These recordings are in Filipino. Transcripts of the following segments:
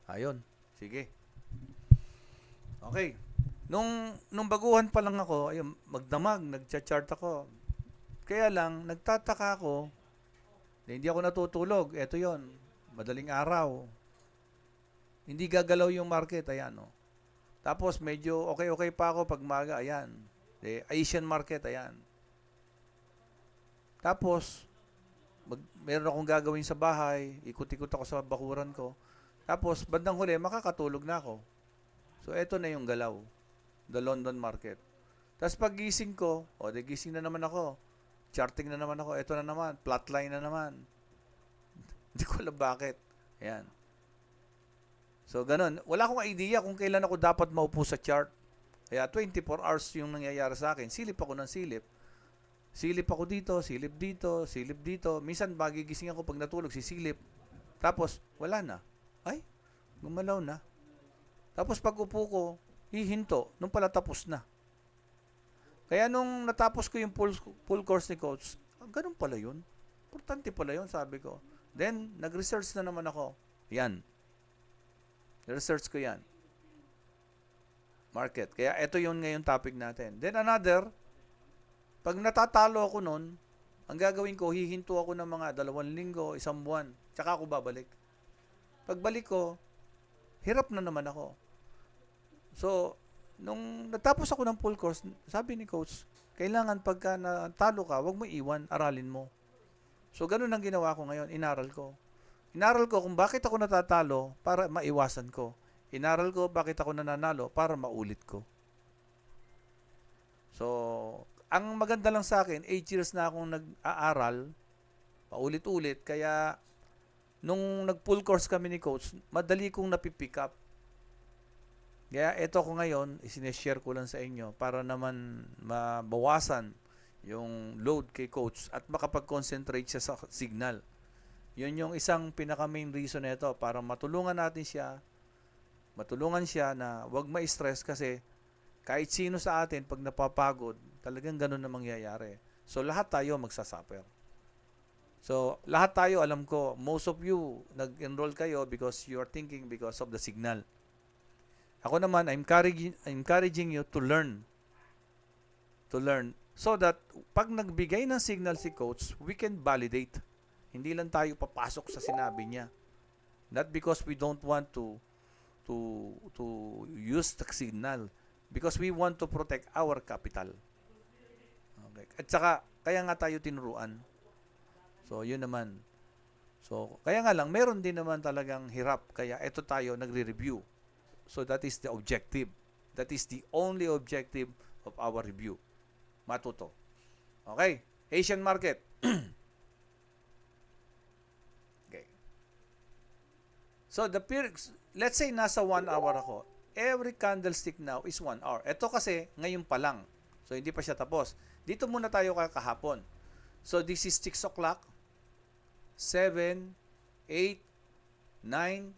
Ayun. Sige. Okay. Nung baguhan pa lang ako, ayun, magdamag, nagcha-chart ako. Kaya lang, nagtataka ako, na hindi ako natutulog. Ito yon, madaling araw. Hindi gagalaw yung market, ayan o. Tapos medyo okay-okay pa ako pag maga, ayan. Asian market, ayan. Tapos, meron akong gagawin sa bahay, ikot-ikot ako sa bakuran ko. Tapos, bandang huli, makakatulog na ako. So, eto na yung galaw, the London market. Tapos paggising ko, gising na naman ako. Charting na naman ako. Ito na naman, plotline na naman. Hindi ko alam bakit. Ayan. So, ganun. Wala akong idea kung kailan ako dapat maupo sa chart. Kaya 24 hours yung nangyayari sa akin. Silip ako ng silip. Silip ako dito, silip dito, silip dito. Minsan magigising ako pag natulog, sisilip. Tapos, wala na. Ay, gumalaw na. Tapos pag upo ko, hihinto. Nung pala tapos na. Kaya nung natapos ko yung full course ni Coach, ganun pala yun. Importante pala yun, sabi ko. Then, nag-research na naman ako. Yan. Research ko yan. Market. Kaya ito yun ngayon topic natin. Then another, pag natatalo ako nun, ang gagawin ko, hihinto ako ng mga 2 linggo, 1 buwan. Tsaka ako babalik. Pagbalik ko, hirap na naman ako. So, nung natapos ako ng full course, sabi ni Coach, kailangan pagka natalo ka, wag mo iwan, aralin mo. So, ganun ang ginawa ko ngayon, inaral ko. Inaral ko kung bakit ako natatalo para maiwasan ko. Inaral ko bakit ako nananalo para maulit ko. So, ang maganda lang sa akin, 8 years na akong nag-aaral, paulit-ulit, kaya nung nag-full course kami ni Coach, madali kong napipick up. Kaya ito ko ngayon, isineshare ko lang sa inyo para naman mabawasan yung load kay Coach at makapag-concentrate siya sa signal. Yun yung isang pinaka-main reason nito para matulungan siya na wag ma-stress kasi kahit sino sa atin pag napapagod, talagang ganun na mangyayari. So lahat tayo magsasuffer. So lahat tayo, alam ko, most of you nag-enroll kayo because you are thinking because of the signal. Ako naman, I'm encouraging you to learn. To learn so that pag nagbigay ng signal si Coach, we can validate. Hindi lang tayo papasok sa sinabi niya. Not because we don't want to use the signal, because we want to protect our capital. Okay. At saka kaya nga tayo tinuruan. So yun naman. So kaya nga lang meron din naman talagang hirap, kaya ito tayo nagre-review. So that is the objective. That is the only objective of our review. Matuto. Okay. Asian market. So, let's say nasa 1 hour ako. Every candlestick now is 1 hour. Ito kasi, ngayon pa lang. So, hindi pa siya tapos. Dito muna tayo kakahapon. So, this is 6 o'clock, 7, 8, 9,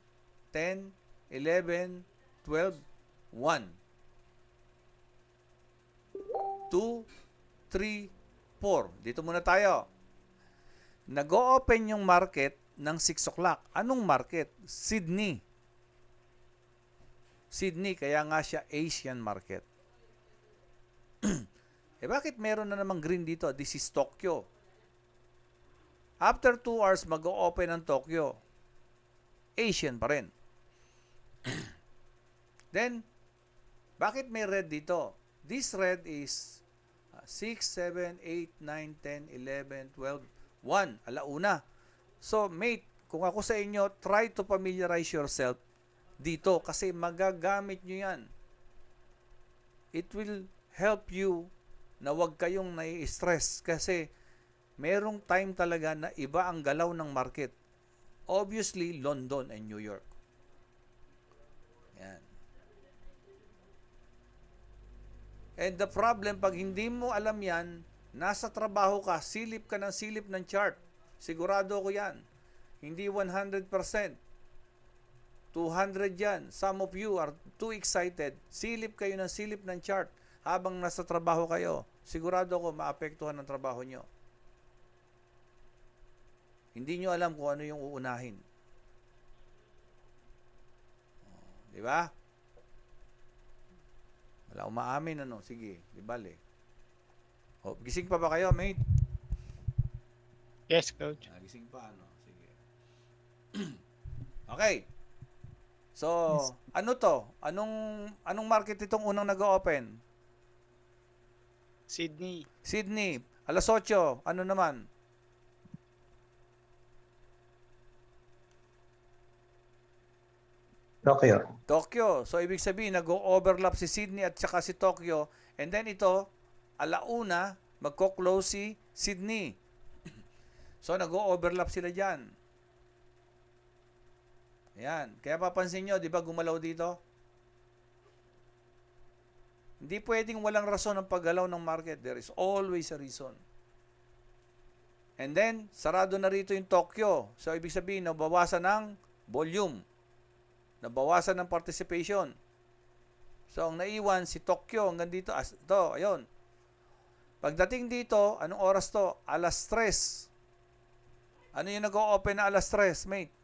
10, 11, 12, 1, 2, 3, 4. Dito muna tayo. Nag-o-open yung market ng 6 o'clock. Anong market? Sydney. Sydney, kaya nga siya Asian market. Bakit meron na namang green dito? This is Tokyo. After 2 hours, mag-o-open ang Tokyo. Asian pa rin. Then, bakit may red dito? This red is 6, 7, 8, 9, 10, 11, 12, 1. Alauna. So, mate, kung ako sa inyo, try to familiarize yourself dito kasi magagamit nyo yan. It will help you na wag kayong nai-stress kasi merong time talaga na iba ang galaw ng market. Obviously, London and New York. Yan. And the problem, pag hindi mo alam yan, nasa trabaho ka, silip ka ng silip ng chart. Sigurado ko yan. Hindi 100%. 200 yan. Some of you are too excited. Silip kayo ng silip ng chart habang nasa trabaho kayo. Sigurado ko maapektuhan ang trabaho nyo. Hindi nyo alam kung ano yung uunahin. Di ba? Wala umaamin, ano? Sige, di bale. Oh, gising pa ba kayo, mate? Yes, coach. Gising pa, ano? Sige. Okay. So, Yes. ano to? Anong market itong unang nag-open? Sydney. Sydney. Alas 8. Ano naman? Tokyo. Tokyo. So, ibig sabihin, nag-overlap si Sydney at saka si Tokyo. And then ito, alauna, magko-close si Sydney. So, nag-overlap sila dyan. Ayan. Kaya papansin nyo, di ba gumalaw dito? Hindi pwedeng walang rason ng paggalaw ng market. There is always a reason. And then, sarado na rito yung Tokyo. So, ibig sabihin, nabawasan ng volume. Nabawasan ng participation. So, ang naiwan si Tokyo hanggang dito. Ito, ayun. Pagdating dito, anong oras to? Alas 3. Ano yung nag-o-open na alas 3, mate?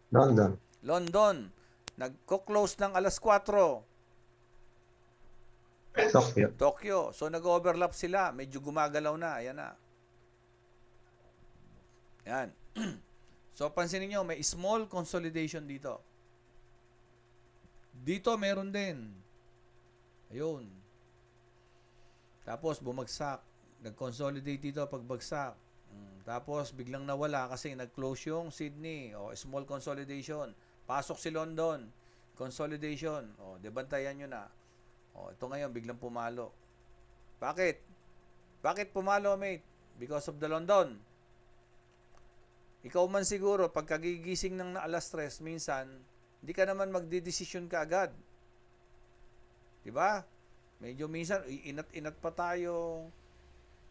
London. London. Nagko-close ng alas 4. Tokyo. Tokyo. So, nag-overlap sila. Medyo gumagalaw na. Ayan na. Ayan. So, pansinin nyo, may small consolidation dito. Dito, meron din. Ayun. Tapos, bumagsak. Nag-consolidate dito pagbagsak. Tapos, biglang nawala kasi nag-close yung Sydney. O, small consolidation. Pasok si London. Consolidation. O, debantayan nyo na. O, ito ngayon, biglang pumalo. Bakit? Bakit pumalo, mate? Because of the London. Ikaw man siguro, pagkagigising ng alas 3, minsan, hindi ka naman magdidesisyon ka agad. Diba? Medyo minsan, inat-inat pa tayo.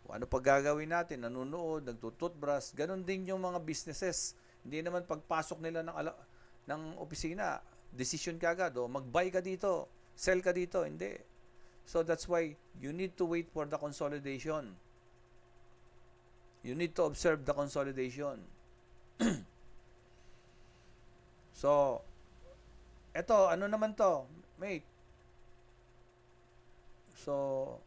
Ano pa gagawin natin? Nanunood, nagtututbrush. Ganon din yung mga businesses. Hindi naman pagpasok nila ng opisina, decision ka agad. O, mag-buy ka dito, sell ka dito. Hindi. So, that's why you need to wait for the consolidation. You need to observe the consolidation. So, eto, ano naman to, mate? So,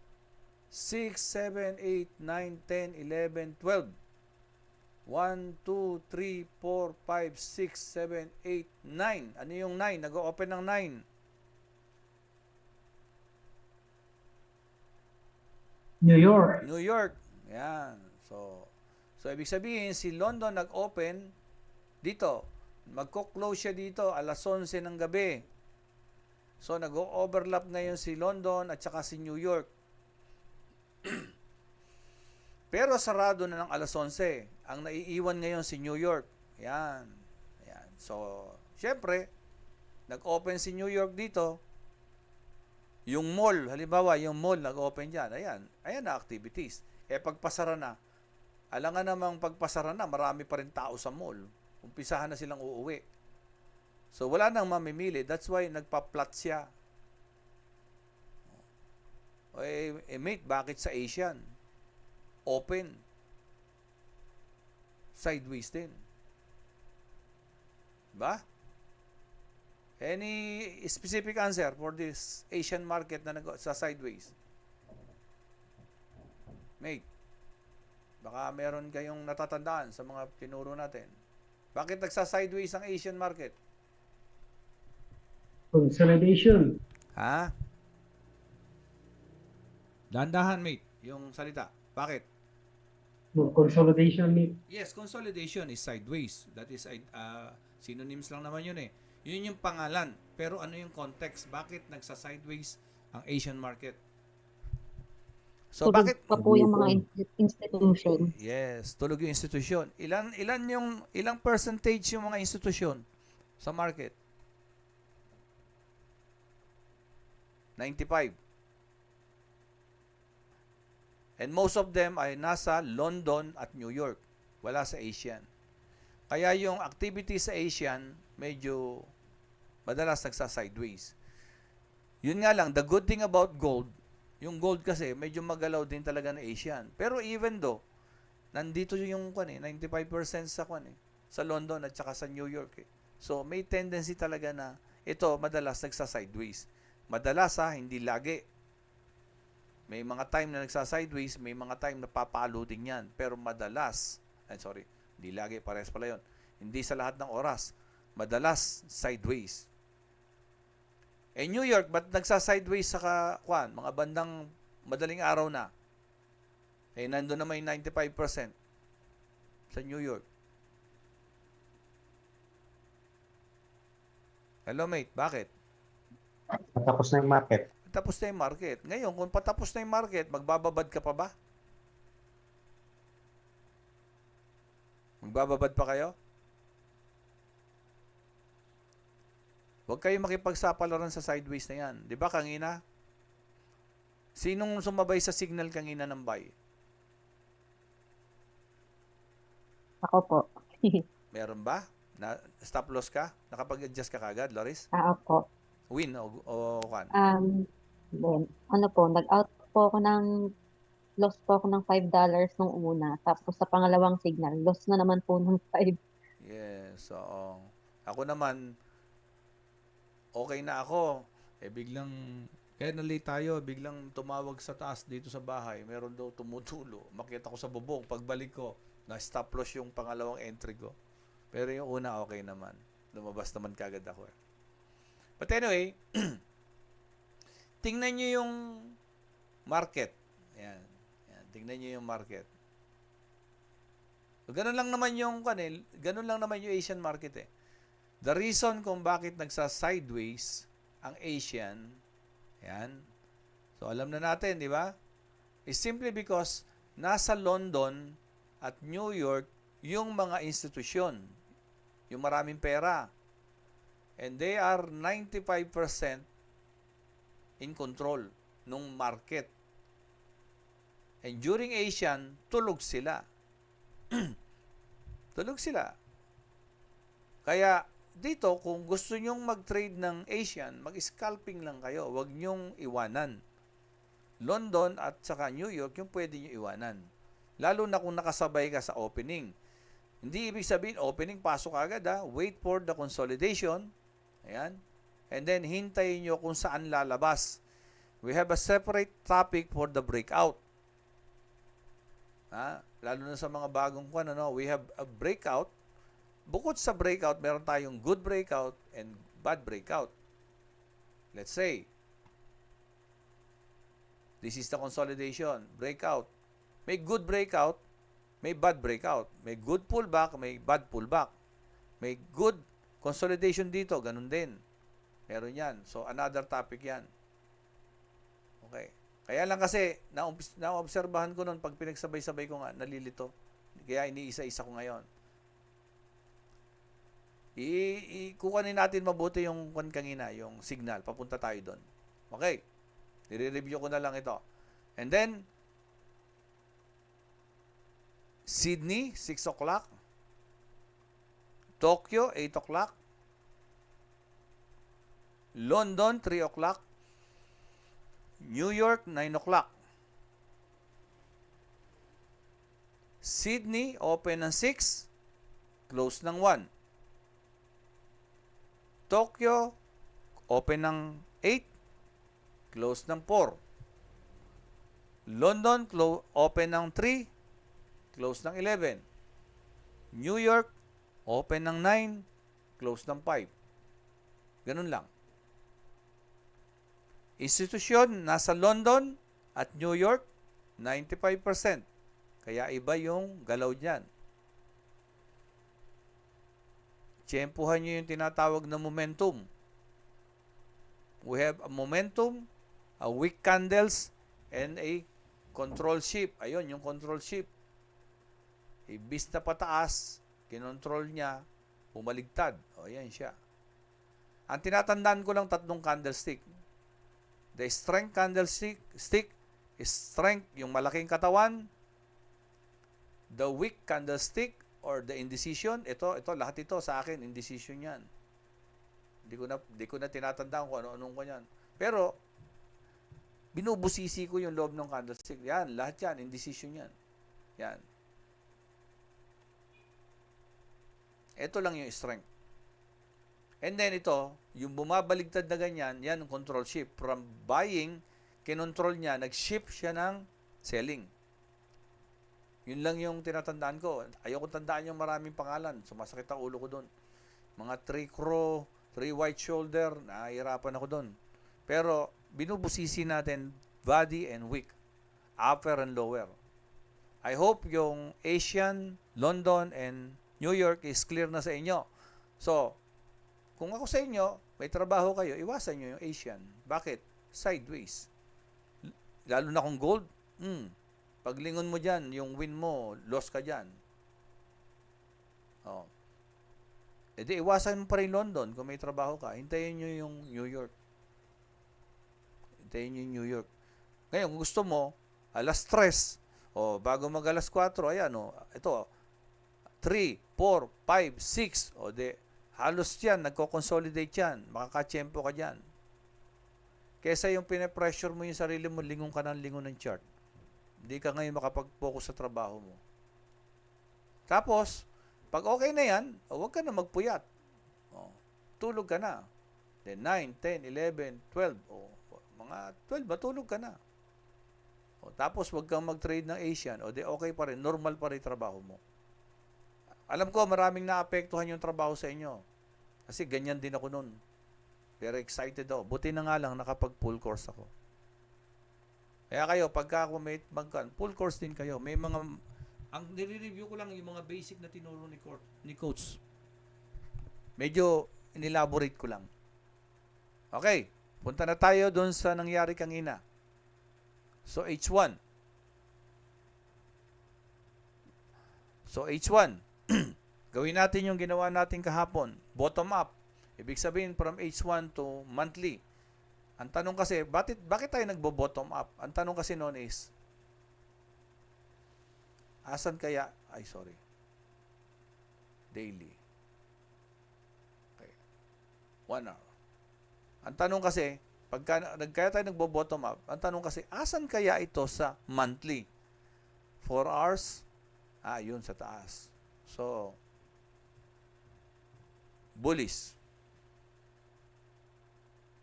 6, 7, 8, 9, 10, 11, 12. 1, 2, 3, 4, 5, 6, 7, 8, 9. Ano yung 9? Nag-o-open ng 9. New York. New York. Yan. So ibig sabihin, si London nag-open dito. Magko-close siya dito alas 11 ng gabi. So, nag-overlap ngayon si London at saka si New York. Pero sarado na ng alas 11. Ang naiiwan ngayon si New York. Yan. Yan. So, syempre, nag-open si New York dito. Yung mall, halimbawa, yung mall nag-open dyan. Ayan. Ayan na activities. Pagpasara na, alangan namang pagpasara na, marami pa rin tao sa mall. Umpisahan na silang uuwi. So, wala nang mamimili. That's why nagpa-plot siya. Mate, bakit sa Asian? Open. Sideways din. Ba? Any specific answer for this Asian market na sa sideways? Mate, baka meron kayong natatandaan sa mga tinuro natin. Bakit nagsa-sideways ang Asian market? Consolidation. Ha? Dandahan, mate, yung salita. Bakit? Consolidation. Yes, consolidation is sideways. That is synonyms lang naman yun eh. Yun yung pangalan. Pero ano yung context? Bakit nagsa-sideways ang Asian market? So, Tulog bakit? pa po yung mga institution. Yes, tulog yung institusyon. Ilang percentage yung mga institusyon sa market? 95. And most of them ay nasa London at New York. Wala sa Asian. Kaya yung activity sa Asian, medyo madalas nagsa-sideways. Yun nga lang, the good thing about gold, yung gold kasi, medyo magalaw din talaga na Asian. Pero even though, nandito yung 95% sa sa London at saka sa New York. So, may tendency talaga na ito madalas nagsa-sideways. Madalas hindi lagi. May mga time na nagsa-sideways, may mga time na papalo din yan. Pero madalas, hindi lagi, parehas pala yun. Hindi sa lahat ng oras. Madalas, sideways. New York, ba't nagsa-sideways sa mga bandang madaling araw na? Nandun naman yung 95% sa New York. Hello, mate. Bakit? Tapos na yung market. Tapos na yung market. Ngayon, kung patapos na yung market, magbababad ka pa ba? Magbababad pa kayo? Huwag kayo makipagsapalaran sa sideways na yan. Di ba, kangina? Sinong sumabay sa signal kangina ng buy? Ako po. Meron ba? Na stop loss ka? Nakapag-adjust ka kagad, Loris? Ako. Win o kan? Then, nag-out po ako loss po ako ng $5 nung una. Tapos sa pangalawang signal, loss na naman po ng 5. Yes, oo. Ako naman, okay na ako. Biglang, kaya na-late tayo, biglang tumawag sa taas dito sa bahay. Meron daw tumutulo. Makita ko sa bubong. Pagbalik ko, na-stop loss yung pangalawang entry ko. Pero yung una, okay naman. Lumabas naman kagad ako. But anyway, tingnan nyo yung market. Yan. Tingnan nyo yung market. Ganun lang naman yung Asian market. The reason kung bakit nagsa-sideways ang Asian, yan. So alam na natin, di ba? Is simply because nasa London at New York yung mga institusyon, yung maraming pera. And they are 95% in control nung market. And during Asian, tulog sila. Tulog sila. Kaya dito, kung gusto nyong mag-trade ng Asian, mag-scalping lang kayo. Huwag nyong iwanan. London at saka New York, yung pwede nyo iwanan. Lalo na kung nakasabay ka sa opening. Hindi ibig sabihin, opening, pasok agad Wait for the consolidation. Ayan. And then, hintayin nyo kung saan lalabas. We have a separate topic for the breakout. Lalo na sa mga bagong we have a breakout. Bukod sa breakout, meron tayong good breakout and bad breakout. Let's say, this is the consolidation, breakout. May good breakout, may bad breakout. May good pullback, may bad pullback. May good consolidation dito, ganun din. Meron yan. So, another topic yan. Okay. Kaya lang kasi, naobserbahan ko noon, pag pinagsabay-sabay ko nga, nalilito. Kaya iniisa-isa ko ngayon. Kukunin natin mabuti yung kangina, yung signal. Papunta tayo doon. Okay. I-review ko na lang ito. And then, Sydney, 6 o'clock. Tokyo, 8 o'clock. London, 3 o'clock. New York, 9 o'clock. Sydney, open ng 6, close ng 1. Tokyo, open ng 8, close ng 4. London, open ng 3, close ng 11. New York, open ng 9, close ng 5. Ganun lang. Institusyon, nasa London at New York, 95%. Kaya iba yung galaw niyan. Tiyempuhan nyo yung tinatawag na momentum. We have a momentum, a weak candles, and a control shift. Ayun, yung control shift. Ibis na pataas, kinontrol niya, pumaligtad. O, yan siya. Ang tinatandaan ko lang 3 candlestick. The strength candlestick is strength, yung malaking katawan. The weak candlestick or the indecision, ito lahat ito sa akin, indecision yan. Hindi ko na tinatandaan kung ano-anong ko yan. Pero, binubusisi ko yung loob ng candlestick. Yan, lahat yan, indecision yan. Yan. Ito lang yung strength. And then ito, yung bumabaligtad na ganyan, yan ang control shift. From buying, kinontrol niya, nag-shift siya ng selling. Yun lang yung tinatandaan ko. Ayoko tandaan yung maraming pangalan. Sumasakit ang ulo ko doon. Mga 3 crow, 3 white shoulder, nahihirapan ako doon. Pero binubusisi natin body and wick, upper and lower. I hope yung Asian, London, and New York is clear na sa inyo. So, kung ako sa inyo, may trabaho kayo, iwasan nyo yung Asian. Bakit? Sideways. Lalo na kung gold, paglingon mo dyan, yung win mo, loss ka dyan. Oh. E di, iwasan mo pa rin London kung may trabaho ka. Hintayin nyo yung New York. Hintayin nyo yung New York. Ngayon, kung gusto mo, alas 3, o bago mag alas 4, ayan, ito, 3, 4, 5, 6, o di, halos yan, nagko-consolidate yan. Makakachempo ka dyan. Kesa yung pinapressure mo yung sarili mo, lingon ka ng lingon ng chart. Hindi ka ngayon makapag-focus sa trabaho mo. Tapos, pag okay na yan, huwag ka na magpuyat. Tulog ka na. Then 9, 10, 11, 12. Mga 12, matulog ka na. Tapos, huwag kang mag-trade ng Asian. O di okay pa rin, normal pa rin trabaho mo. Alam ko, maraming naapektuhan yung trabaho sa inyo. Kasi ganyan din ako nun. Very excited ako. Buti na nga lang, nakapag-full course ako. Kaya kayo, pagka may full course din kayo. May mga, ang nire-review ko lang yung mga basic na tinuro ni Coach. Medyo inelaborate ko lang. Okay, punta na tayo doon sa nangyari kanina. So, H1. Gawin natin yung ginawa natin kahapon. Bottom up. Ibig sabihin, from H1 to monthly. Ang tanong kasi, bakit tayo nagbo-bottom up? Ang tanong kasi noon is, asan kaya, daily. Okay. 1 hour. Ang tanong kasi, kaya tayo nagbo-bottom up, ang tanong kasi, asan kaya ito sa monthly? 4 hours? Yun sa taas. So, bullish.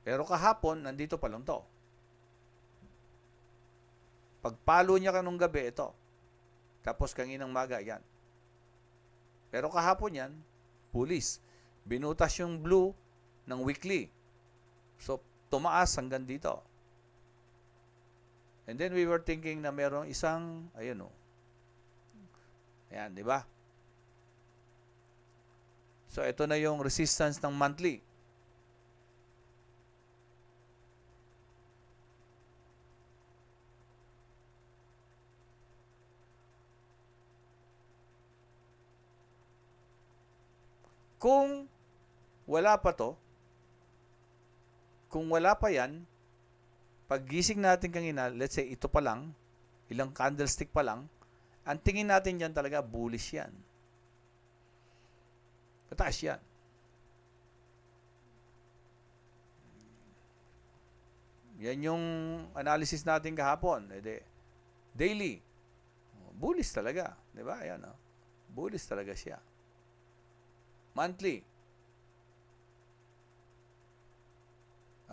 Pero kahapon, nandito pa lang to. Pagpalo niya kanong gabi, ito. Tapos kanginang maga, yan. Pero kahapon yan, bullish. Binutas yung blue ng weekly. So, tumaas hanggang dito. And then we were thinking na merong isang, ayun o. Ayan, di ba? So, ito na yung resistance ng monthly. Kung wala pa to, kung wala pa yan, paggising natin kanina, let's say ito pa lang, ilang candlestick pa lang, ang tingin natin dyan talaga, bullish yan. Pataas yan. Yan yung analysis natin kahapon. Daily. Bullish talaga. Diba? Ayan, bullish talaga siya. Monthly.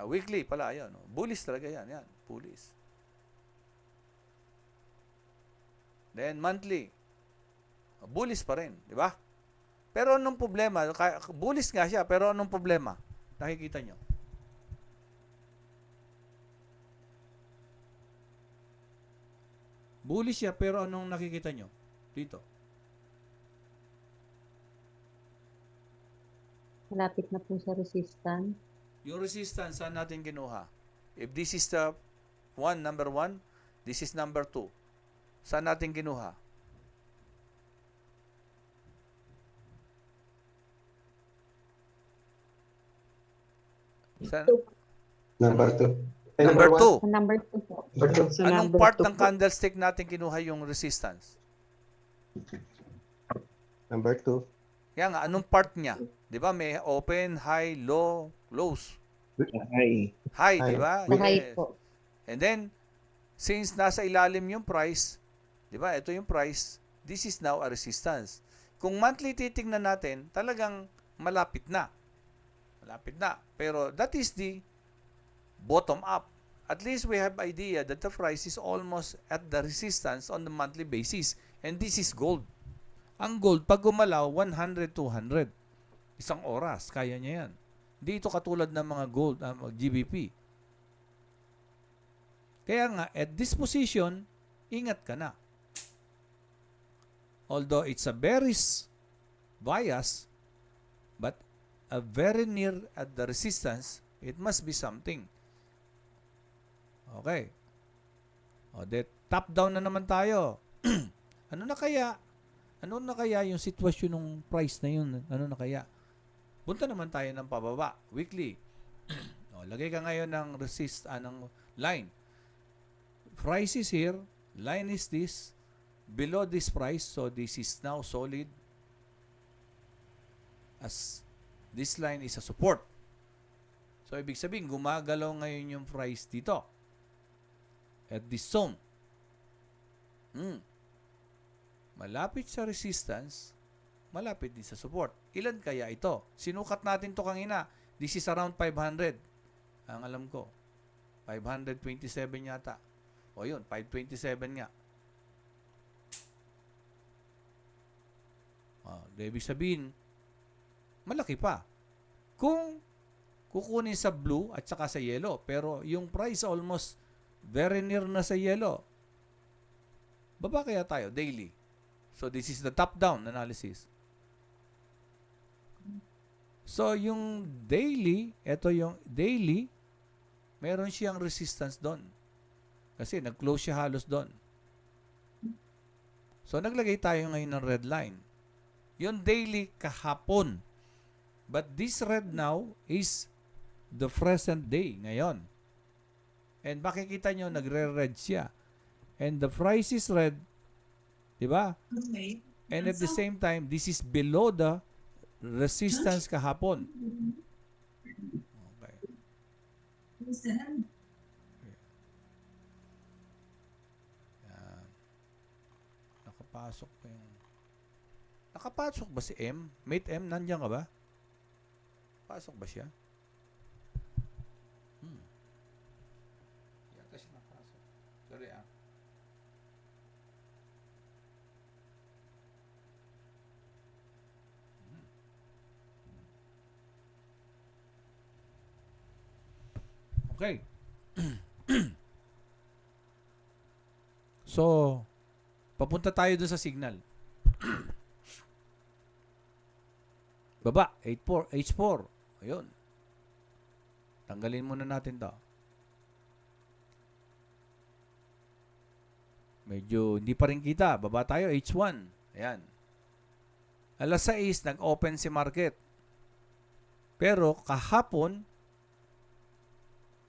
Weekly pala, ayan. Bullish talaga yan. Yan, bullish. Then, monthly. Bullish pa rin, di ba? Pero anong problema? Bullish nga siya, pero anong problema? Nakikita nyo. Bullish siya, pero anong nakikita nyo? Dito. Malapit na po sa resistance. Yung resistance, saan natin kinuha? If this is the number 1, this is number 2. Saan natin kinuha? Number 2. Number 2. Number 2 po. Sa Anong number part 2 ng po. candlestick natin kinuha yung resistance? Number 2. Kaya nga, anong part niya? Di ba may open, high, low, close. High. High, di ba? Sa height po. And then, since nasa ilalim yung price, di ba, ito yung price, this is now a resistance. Kung monthly titingnan natin, talagang malapit na. Malapit na. Pero that is the bottom up. At least we have idea that the price is almost at the resistance on the monthly basis. And this is gold. Ang gold, pag gumalaw, 100, 200. Isang oras, kaya niya yan. Hindi ito katulad ng mga gold, GBP. Kaya nga, at this position, ingat ka na. Although it's a bearish bias, but a very near at the resistance, it must be something. Okay. O, top down na naman tayo. Ano na kaya? Ano na kaya yung sitwasyon ng price na yun? Ano na kaya? Punta naman tayo ng pababa, weekly. O, lagay ka ngayon ng ng line. Price is here, line is this, below this price, so this is now solid as this line is a support. So, ibig sabihin, gumagalaw ngayon yung price dito at this zone. Malapit sa resistance, malapit din sa support. Ilan kaya ito? Sinukat natin to kanina. This is around 500. Ang alam ko, 527 yata. O yun, 527 nga. Ibig sabihin, malaki pa. Kung kukunin sa blue at saka sa yellow, pero yung price almost very near na sa yellow. Baba kaya tayo daily. So this is the top-down analysis. So yung daily, ito yung daily, meron siyang resistance doon. Kasi nag-close siya halos doon. So naglagay tayo ngayon ng red line. Yung daily kahapon. But this red now is the present day ngayon. And makikita nyo, nagre-red siya. And the price is red. Diba? And at the same time, this is below the resistance kahapon. Okay. Yan. Nakapasok pa yung... Nakapasok ba si M? Mate M, nandiyan ka ba? Pasok ba siya? Yata siya nakapasok. Sorry ah. Okay. So, papunta tayo dun sa signal. Baba, H4. Ayun. Tanggalin muna natin to. Medyo hindi pa rin kita. Baba tayo, H1. Ayan. Alas 6, nag-open si market. Pero kahapon,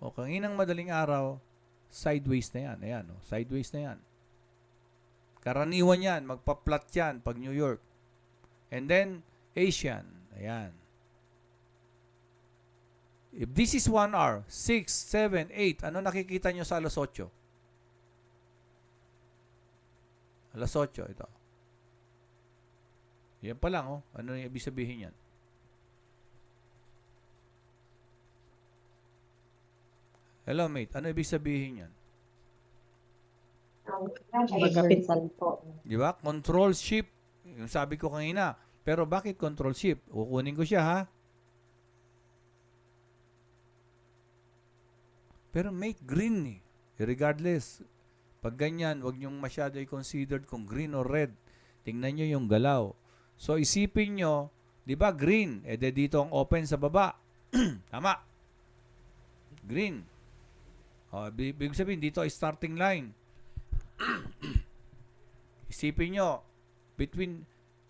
o kanginang madaling araw, sideways na yan. Ayan, sideways na yan. Karaniwan yan, magpa-flat yan pag New York. And then, Asian. Ayan. If this is 1 hour, 6, 7, 8, ano nakikita nyo sa alas 8? Alas 8, ito. Yan pa lang, oh. Ano yung ibig sabihin yan? Hello, mate. Ano ibig sabihin yan? Reversal po. Di ba? Control shift. Yung sabi ko kanina. Pero bakit control shift? Kukunin ko siya, ha? Pero make green, eh. Regardless. Pag ganyan, wag niyong masyado i-considered kung green or red. Tingnan niyo yung galaw. So, isipin niyo, di ba green? E de dito ang open sa baba. Tama. Green. O, ibig sabihin, dito ay starting line. Isipin nyo,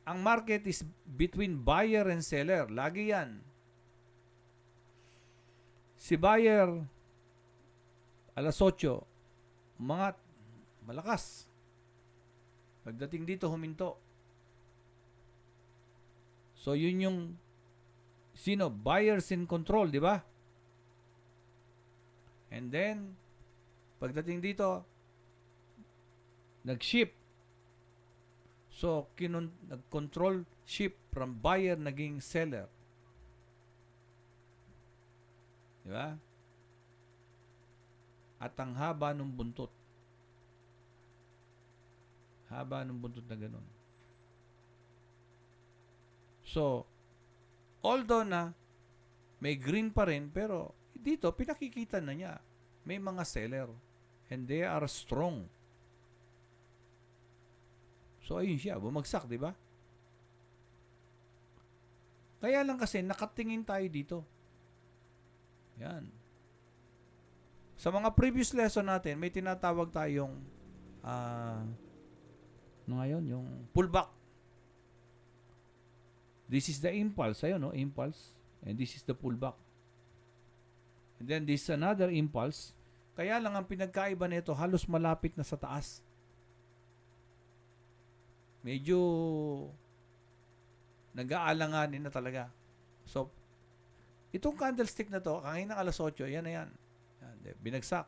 ang market is between buyer and seller. Lagi yan. Si buyer, alas 8, mga malakas. Pagdating dito, huminto. So, yun yung buyers in control, di ba? And then, pagdating dito, nag-shift. So, nag-control shift from buyer naging seller. Di ba? At ang haba ng buntot. Haba ng buntot na ganun. So, although na may green pa rin, pero dito, pinakikita na niya. May mga seller. And they are strong. So, ayun siya. Bumagsak, di ba? Kaya lang kasi, nakatingin tayo dito. Yan. Sa mga previous lesson natin, may tinatawag tayong ano ngayon? Yung pullback. This is the impulse. Ayun, no? Impulse. And this is the pullback. And then this is another impulse. Kaya lang ang pinagkaiba nito, halos malapit na sa taas. Medyo nag-aalanganin na talaga. So, itong candlestick na to, kanina alas 8, yan na yan. Yan, binagsak.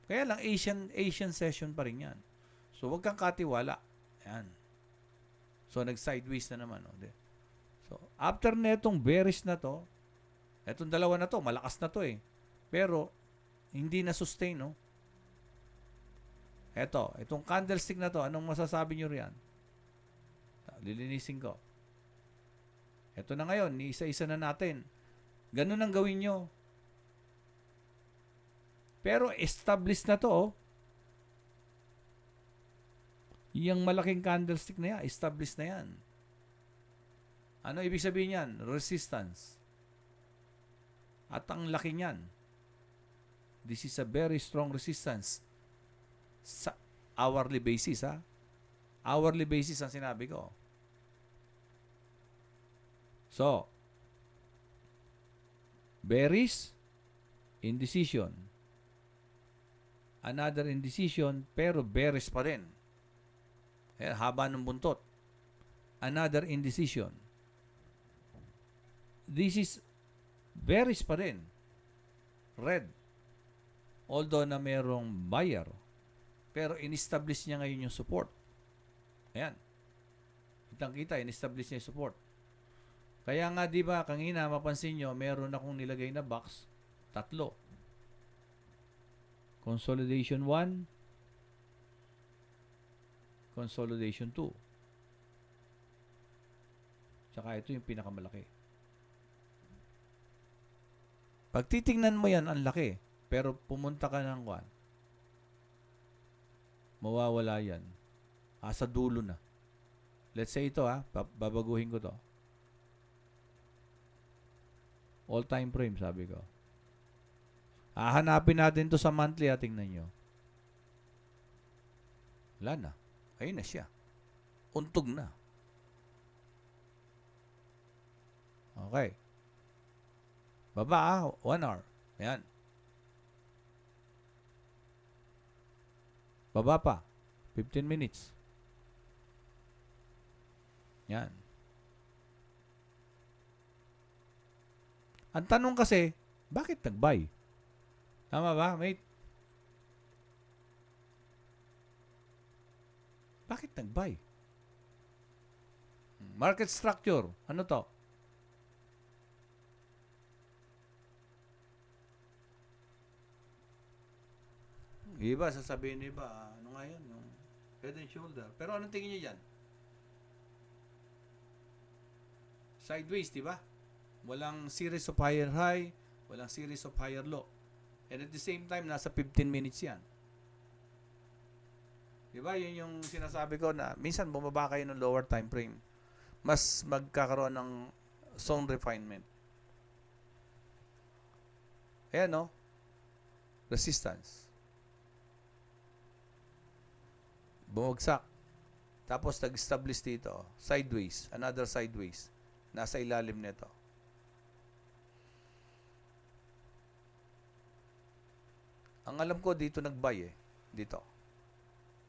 Kaya lang, Asian session pa rin yan. So, wag kang katiwala. Yan. So, nag-sideways na naman. No? So, after netong bearish na to, etong dalawa na to, malakas na to eh. Pero, hindi na sustain, no? Itong candlestick na to, anong masasabi nyo riyan? Lilinisin ko. Ito na ngayon, isa-isa na natin. Ganun ang gawin nyo. Pero established na to, oh. Yung malaking candlestick na yan, established na yan. Ano ibig sabihin yan? Resistance. At ang laki niyan. This is a very strong resistance. Sa hourly basis, ha? Hourly basis ang sinabi ko. So, bearish, indecision. Another indecision, pero bearish pa rin. Haba ng buntot. Another indecision. This is bearish pa rin. Red. Although na merong buyer, pero in-establish niya ngayon yung support. Ayan. Kitang-kita, in-establish niya yung support. Kaya nga, di ba, kanina, mapansin nyo, meron akong nilagay na box, 3. Consolidation 1, Consolidation 2. Tsaka ito yung pinakamalaki. Pag titingnan mo yan, ang laki. Pero pumunta ka ng kwan, mawawala yan. Sa dulo na. Let's say ito, babaguhin ko to. All time frame, sabi ko. Hanapin natin to sa monthly, tingnan nyo. Wala na. Ayun na siya. Untog na. Okay. Baba, 1 hour. Ayan. Baba pa. 15 minutes. Yan. Ang tanong kasi, bakit nag-buy? Tama ba, mate? Bakit nag-buy? Market structure. Ano to? Iba, sasabihin ni iba, ano nga yun? Yung head and shoulder. Pero anong tingin niyo dyan? Sideways, di ba? Walang series of higher high, walang series of higher low. And at the same time, nasa 15 minutes yan. Di ba? Yun yung sinasabi ko na minsan bumaba kayo ng lower time frame. Mas magkakaroon ng zone refinement. Ayan, no? Resistance. Bumagsak. Tapos nag-establish dito. Sideways. Another sideways. Nasa ilalim nito. Ang alam ko dito nag-buy eh. Dito.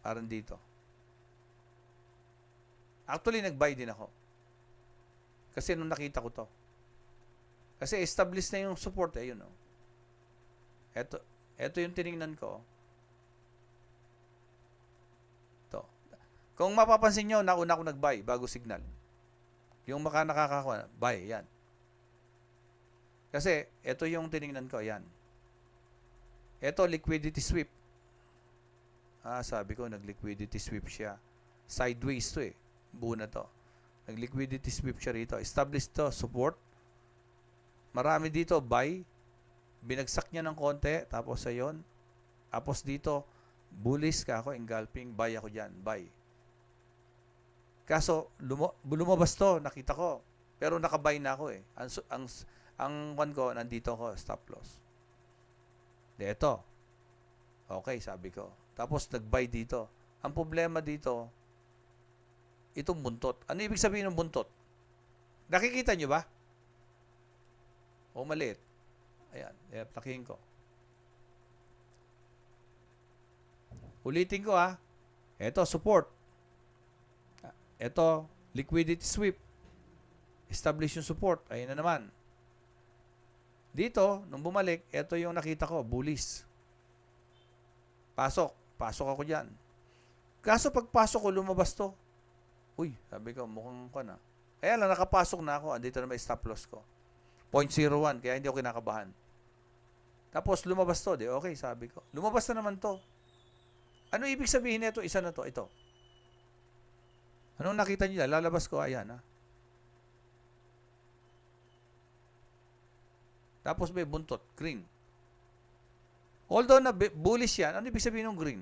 Parang dito. Actually, nag-buy din ako. Kasi nung nakita ko to. Kasi established na yung support eh. Yun, no? Ito yung tinignan ko. Kung mapapansin nyo, nauna ako nag-buy bago signal. Yung nakakakuha, buy, yan. Kasi, ito yung tiningnan ko, ayan. Ito, liquidity sweep. Sabi ko, nag-liquidity sweep siya. Sideways to eh. Buo na to. Nag-liquidity sweep siya rito. Establish to, support. Marami dito, buy. Binagsak niya ng konti. Tapos ayun. Tapos dito, bullish ka ako, engulfing. Buy ako dyan, buy. Kaso, lumabas to, nakita ko. Pero nakabuy na ako eh. Ang one ko, nandito ko, stop loss. Ito. Okay, sabi ko. Tapos nag-buy dito. Ang problema dito, itong buntot. Ano ibig sabihin ng buntot? Nakikita nyo ba? O maliit? Ayan, lakihin ko. Ulitin ko ha. Ito, support. Ito, liquidity sweep. Establish yung support. Ayun na naman. Dito, nung bumalik, ito yung nakita ko, bullish. Pasok. Pasok ako dyan. Kaso pagpasok ko, lumabas to. Uy, sabi ko, mukhang ko na. Kaya lang, nakapasok na ako. Andito na may stop loss ko. 0.01, kaya hindi ako kinakabahan. Tapos lumabas to, di okay, sabi ko. Lumabas na naman to. Ano ibig sabihin nito? Isa na to, ito. Anong nakita niyo? Lalabas ko, ayan ha. Tapos may buntot, green. Although na bullish yan, ano ibig sabihin ng green?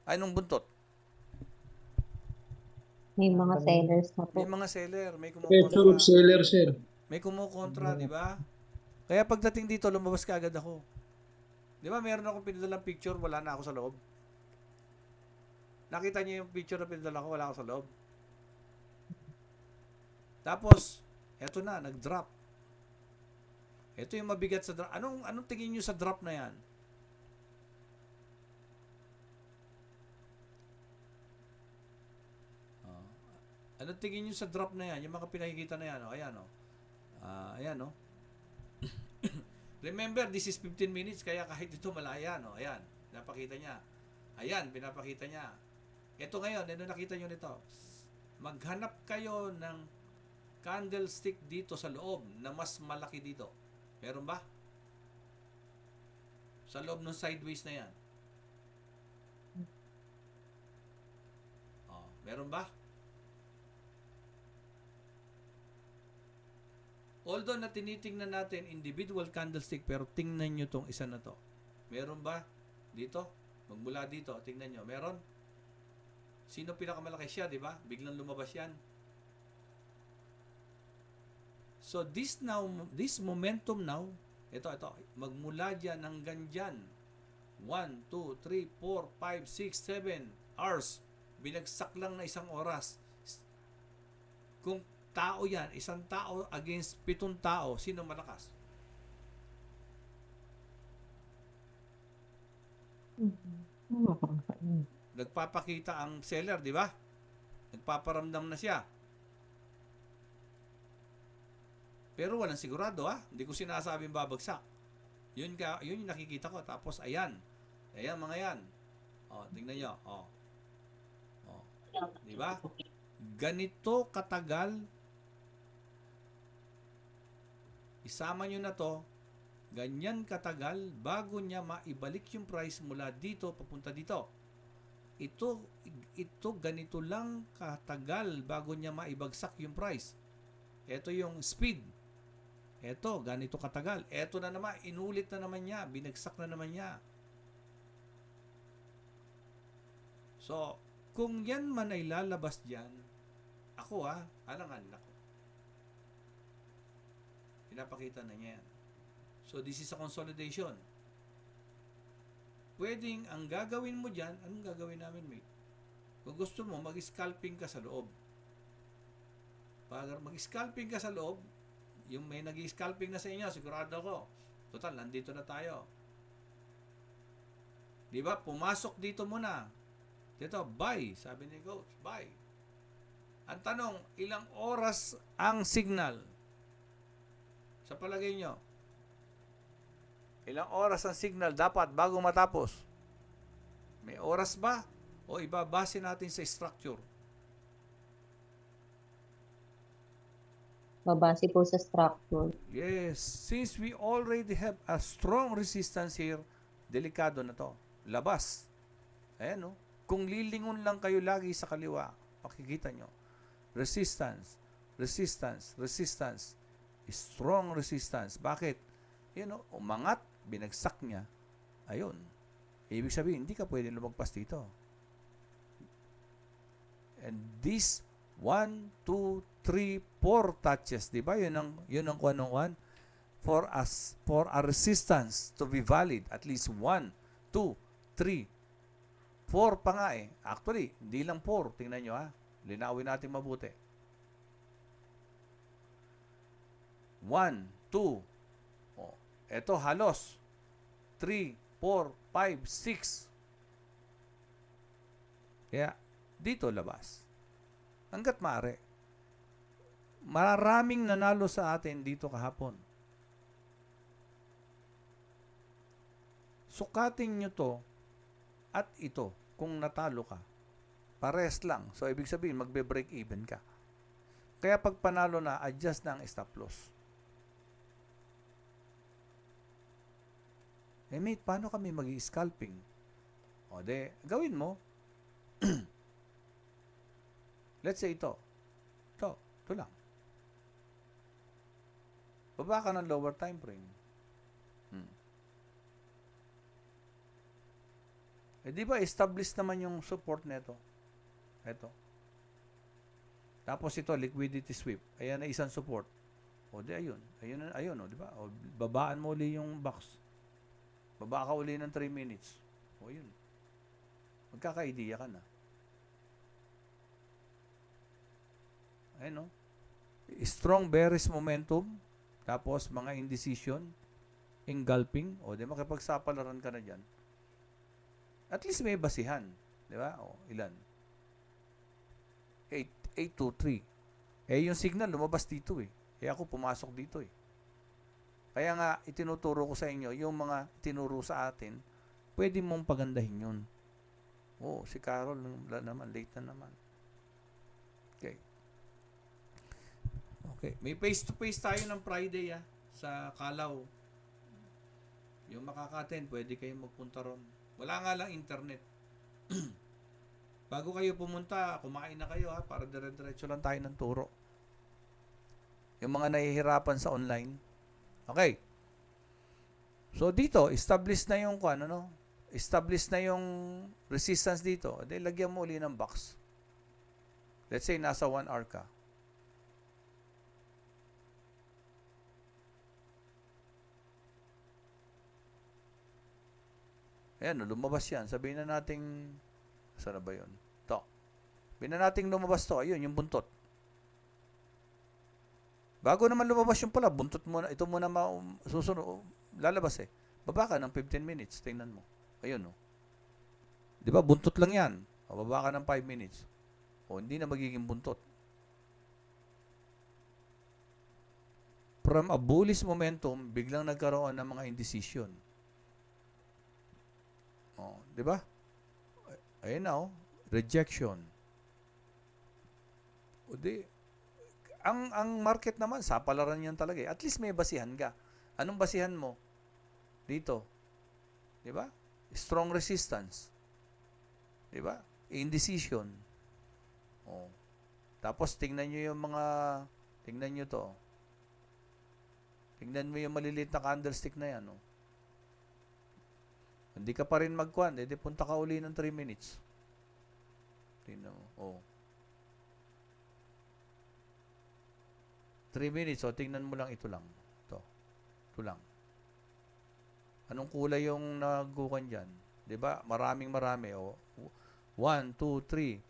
Ay, nung buntot. May mga sellers na po. May mga seller, may Pressure of kumukontra. seller, sir. May kumukontra, di ba? Kaya pagdating dito, lumabas ka agad ako. Di ba, meron akong pinadalang picture, wala na ako sa loob. Nakita niyo yung picture na pinadala ko, wala ako sa loob. Tapos, eto na, nag-drop. Ito yung mabigat sa drop. Anong tingin niyo sa drop na yan? Ano tingin niyo sa drop na yan? Yung mga pinakikita na yan, ayan ayan Remember, this is 15 minutes, kaya kahit ito malaya, ayan, pinapakita niya. Ayan, pinapakita niya. Ito ngayon, ano nakita niyo nito? Maghanap kayo ng candlestick dito sa loob na mas malaki dito. Meron ba? Sa loob ng sideways na yan. Meron ba? Although na tinitingnan natin individual candlestick, pero tingnan nyo tong isa na to. Meron ba? Dito? Magmula dito, tingnan nyo. Meron? Sino pinakamalaki siya, di ba? Biglang lumabas yan. So this momentum now, ito, magmula dyan hanggang dyan. 1, 2, 3, 4, 5, 6, 7 hours. Binagsak lang na isang oras. Kung tao yan, isang tao against 7 tao, sino malakas? Nagpapakita ang seller, di ba? Nagpaparamdam na siya. Pero walang sigurado ha. Hindi ko sinasabing babagsak. Yun yung nakikita ko. Tapos ayan. Ayan mga yan. Tingnan nyo. Di ba? Ganito katagal. Isama nyo na to. Ganyan katagal bago niya maibalik yung price mula dito papunta dito. Ito ganito lang katagal bago niya maibagsak yung price. Ito yung speed. Ito, ganito katagal. Ito na naman, inulit na naman niya. Binagsak na naman niya. So, kung yan man ay lalabas dyan, ako alangan ako. Pinapakita na niya yan. So, this is a consolidation. Pwedeng, ang gagawin mo dyan, anong gagawin namin, mate? Kung gusto mo, mag-scalping ka sa loob. Pag mag-scalping ka sa loob, yung may nag-scalping na sa inyo, sigurado ko. Total, nandito na tayo. Di ba? Pumasok dito muna. Dito, buy. Sabi ni coach, buy. Ang tanong, ilang oras ang signal? Sa palagay nyo? Ilang oras ang signal dapat bago matapos? May oras ba? O ibabase natin sa structure? Babase po sa structure. Yes, since we already have a strong resistance here, delikado na to. Labas. Ayan, no? Kung lilingon lang kayo lagi sa kaliwa, makikita nyo. Resistance, resistance, resistance. Strong resistance. Bakit? Umangat, binagsak niya. Ayun. Ibig sabihin, hindi ka pwede lumagpas dito. And this 1, 2, 3, 4 touches, di ba? Yun ang kuwan. For a resistance to be valid, at least 1, 2, 3, 4 pa nga eh. Actually, hindi lang 4. Tingnan nyo ha. Linawin natin mabuti. 1, 2. Oh, eto halos. 3, 4, 5, 6. Kaya, dito labas. Hanggat maaari. Maraming nanalo sa atin dito kahapon. Sukatin nyo to at ito kung natalo ka. Pares lang. So, ibig sabihin, magbe-break even ka. Kaya pag panalo na, adjust na ang stop loss. Mate, paano kami mag-scalping? O, gawin mo. Let's say ito. Ito lang. Baba ka ng lower time frame. Di ba, established naman yung support nito. Ito. Tapos ito, liquidity sweep. Ayan na isang support. O, ayun. Ayun, di ba? O, babaan mo uli yung box. Baba ka uli ng 3 minutes. O, yun. Magkaka-idea ka na. Ayun, no? Strong bearish momentum. Tapos, mga indecision. Engulfing. O, di makipagsapalaran ka na dyan. At least may basihan. Di ba? O, ilan? 823. Yung signal lumabas dito eh. Ako pumasok dito eh. Kaya nga, itinuturo ko sa inyo, yung mga tinuro sa atin, pwede mong pagandahin yun. Si Carol naman, late na naman. Okay. May face-to-face tayo ng Friday sa Calao. Yung makaka-attend, pwede kayong magpunta ron. Wala nga lang internet. Bago kayo pumunta, kumain na kayo para dire-diretso lang tayo ng turo. Yung mga nahihirapan sa online. Okay. So dito, established na yung established na yung resistance dito. Lagyan mo uli ng box. Let's say nasa 1 hour ka. Ayan, lumabas yan. Sabihin na nating, saan na ba yun? Ito. Sabihin na nating lumabas to. Ayun, yung buntot. Bago naman lumabas yung pala, buntot mo na, ito muna susunod, lalabas eh. Baba ka ng 15 minutes, tingnan mo. Ayun, no. Di ba, buntot lang yan. Baba ka ng 5 minutes. Hindi na magiging buntot. From a bullish momentum, biglang nagkaroon ng mga indecision. Di ba? Ayun na, rejection. Ang market naman, sapalaran yan talaga eh. At least may basihan ka. Anong basihan mo? Dito. Di ba? Strong resistance. Di ba? Indecision. Tapos, tingnan nyo yung mga, tingnan nyo to. Tingnan mo yung maliliit na candlestick na yan, Hindi ka pa rin magkuhan, punta ka uli ng 3 minutes. Tingnan mo. 3 minutes, tingnan mo lang ito lang. Ito lang. Anong kulay yung nagukan dyan? Diba? Marami. 1, 2, 3, 4,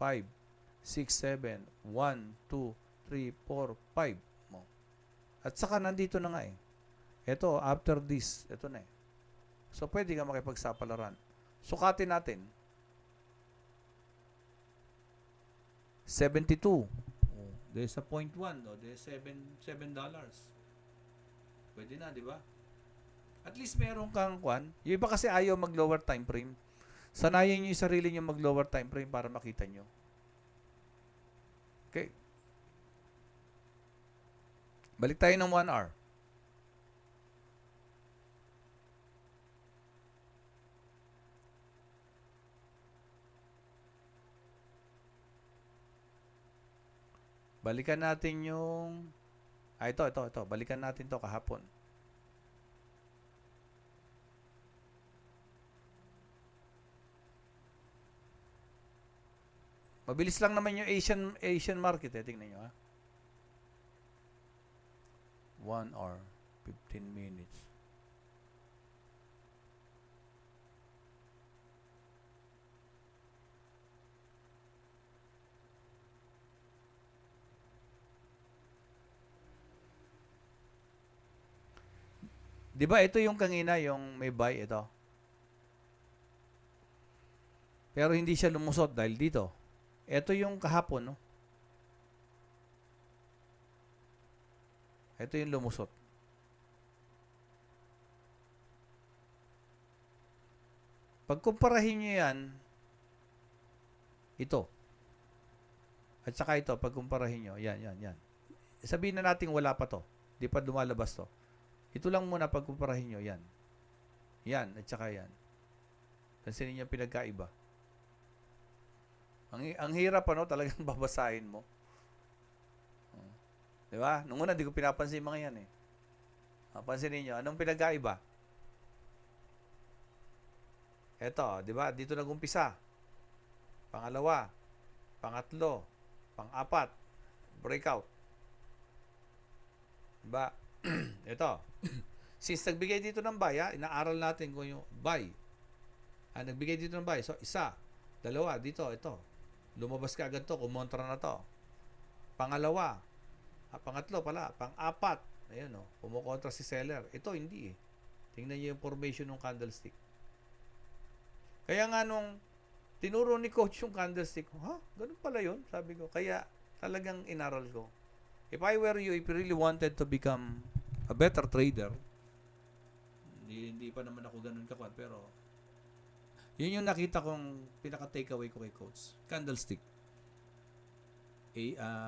5, 6, 7. 1, 2, 3, 4, 5. At saka nandito na nga eh. Ito, after this, ito na eh. So, pwede ka makipagsapalaran. Sukatin natin. 72. There's a 0.1. There's $7. Pwede na, di ba? At least meron kang kwan. Yung iba kasi ayaw mag-lower time frame. Sanayin nyo yung sarili nyo mag-lower time frame para makita nyo. Okay. Balik tayo ng 1 hour. Balikan natin yung... ito. Balikan natin to kahapon. Mabilis lang naman yung Asian market eh. Tingnan nyo ha. 1 hour, 15 minutes. Di ba ito yung kanina, yung may buy ito? Pero hindi siya lumusot dahil dito. Ito yung kahapon, no? Ito yung lumusot. Pagkumparahin nyo yan, ito. At saka ito, pagkumparahin nyo, yan. Sabihin na natin wala pa to. Di pa lumalabas to. Ito lang muna pagkumparahin nyo, yan. Yan, at saka yan. Pansinin nyo pinagkaiba. Ang hirap ano, talagang babasahin mo. Di ba? Nung una, di ko pinapansin mga yan eh. Pansinin nyo, anong pinagkaiba? Eto, di ba? Dito nag-umpisa. Pangalawa, pangatlo, pang-apat, breakout. Di ba? Ito. Since nagbigay dito ng buy, inaaral natin kung yung buy. Nagbigay dito ng buy. So, isa, dalawa, dito, ito. Lumabas ka agad to, kumontra na to. Pangalawa, pangatlo pala, pang-apat. Ayun, kumukontra si seller. Ito, hindi eh. Tingnan niyo yung formation ng candlestick. Kaya nga nung tinuro ni coach yung candlestick, ganun pala yun, sabi ko. Kaya talagang inaral ko. If I were you, if you really wanted to become a better trader, hindi pa naman ako ganun kakuan, pero yun yung nakita kong pinaka-takeaway ko kay coach. Candlestick.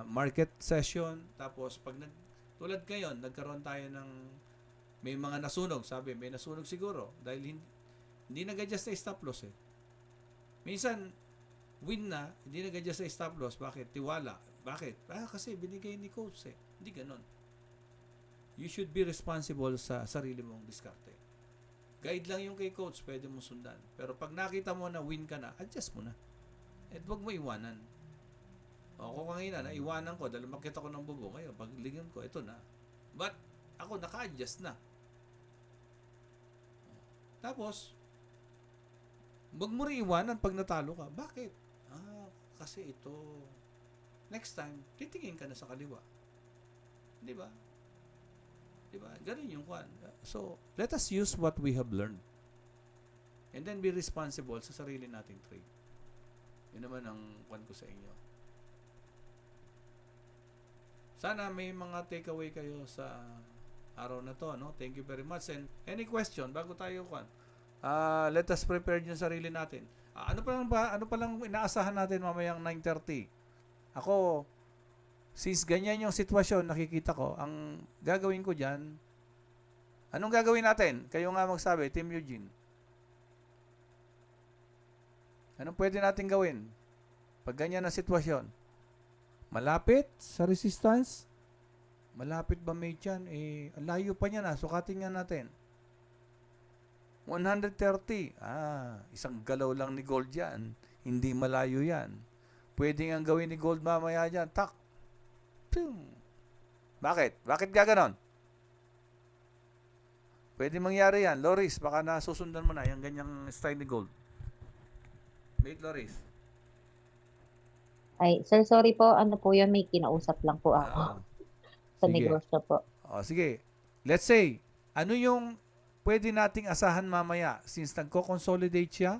Market session, tapos pag tulad ngayon, nagkaroon tayo ng may mga nasunog, sabi, may nasunog siguro dahil hindi nag-adjust sa stop loss eh. Minsan, win na, hindi nag-adjust sa stop loss. Bakit? Tiwala. Bakit? Kasi binigay ni coach eh. Hindi ganon. You should be responsible sa sarili mong diskarte. Guide lang yung kay coach, pwede mo sundan. Pero pag nakita mo na win ka na, adjust mo na. At huwag mo iwanan. Ako kanina, naiwanan ko dahil makita ko ng bubong. Ngayon, pag lingon ko, ito na. But, ako naka-adjust na. Tapos, huwag mo rin iwanan pag natalo ka. Bakit? Kasi ito. Next time, titingin ka na sa kaliwa. Di ba? Diba? Ganun yung kwan. So, let us use what we have learned. And then be responsible sa sarili nating trade. Yun naman ang kwan ko sa inyo. Sana may mga takeaway kayo sa araw na to. No? Thank you very much. And any question, bago tayo kwan, let us prepare yung sarili natin. Ano pa lang inaasahan natin mamayang 9:30? Ako, since ganyan yung sitwasyon, nakikita ko, ang gagawin ko dyan, anong gagawin natin? Kayo nga magsabi, Team Eugene. Anong pwede natin gawin? Pag ganyan ang sitwasyon. Malapit sa resistance? Malapit ba may dyan? Layo pa niya na. Sukatin nga natin. 130. Isang galaw lang ni gold yan. Hindi malayo yan. Pwede nga gawin ni gold mamaya dyan. Tak. Bakit? Bakit gaganon? Pwede mangyari yan. Loris, baka nasusundan mo na yung ganyang style ni gold. Wait, Loris. Ay, sir, sorry po. Ano po yun? May kinausap lang po ako sa sige. negosyo po. Sige. Let's say, ano yung pwede nating asahan mamaya since nagko-consolidate siya?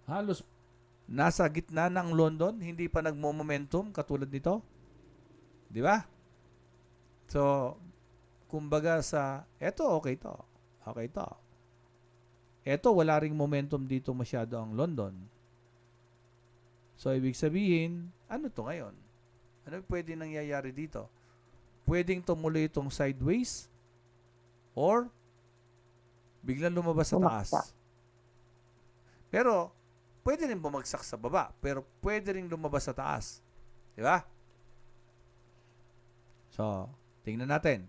Halos nasa gitna ng London, hindi pa nagmo-momentum katulad nito. Di ba? So, kumbaga eto okay to. Okay to. Eto wala ring momentum dito masyado ang London. So, ibig sabihin, ano to ngayon? Ano pwede nangyayari dito? Pwedeng tumuloy itong sideways or biglang lumabas sa Bumaksak. taas. Pero, pwede rin bumagsak sa baba, pero pwede rin lumabas sa taas. Di ba? So, tingnan natin.